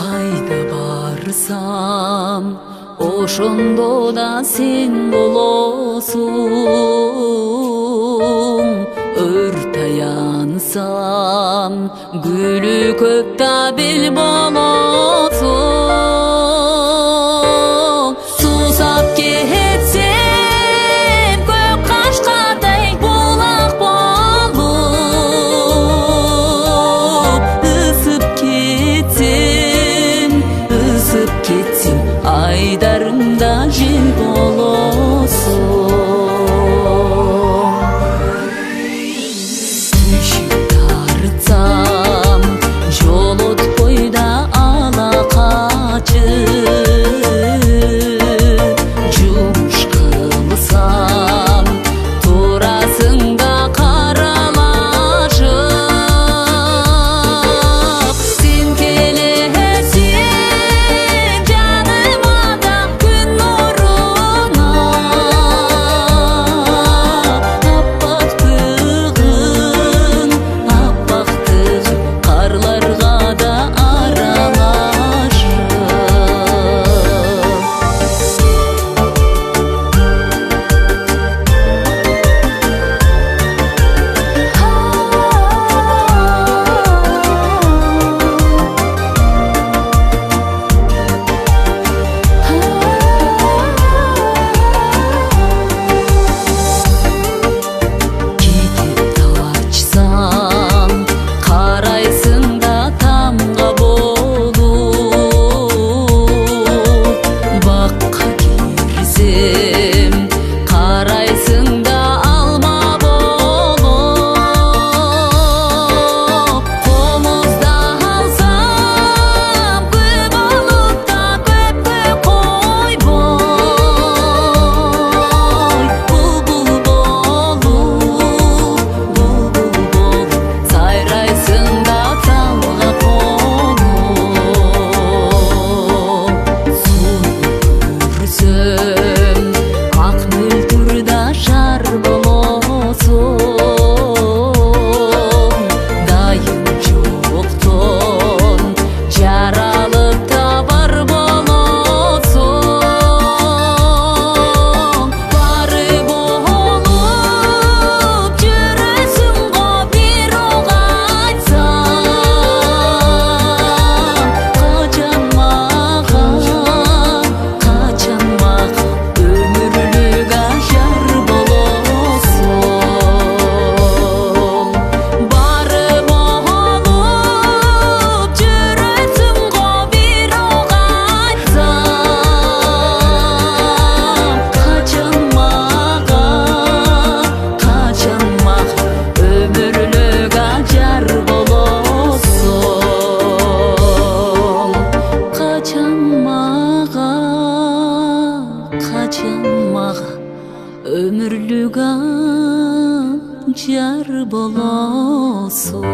Кайда барсам ошондо да сен болосуң, өр таянсам гүлү көп табил болосуң. Сусап кетсем көк кашкардай булак болуп, ысып кетсем айдарыңда жел болосуң. Ишик тартсам жол өтпөй да ала качып, жумуш кылсам турасың да каралашып. Сен келесиң жаныма да күн нуруна, аппактыгың карларга да аралашып. Кетип качсам карайсың да тамга болуп, бакка кирсем карайсың да алма болуп. Комузда алсам көп алып да көпкө койбой, булбул болуп сайрайсың да талга конуп. Суну көрсөм ак мөлдүр да жар болосуң, дайым жоктон жаралып да бар болосуң. Бары болуп жүрөсүң го бирок айтсам, качан мага өмүрлүк ажар болосуң. Бары болуп жүрөсүң го бирок айтсам, качан мага өмүрлүк ажар болосуң. Качан мага өмүрлүк ажар болосуң.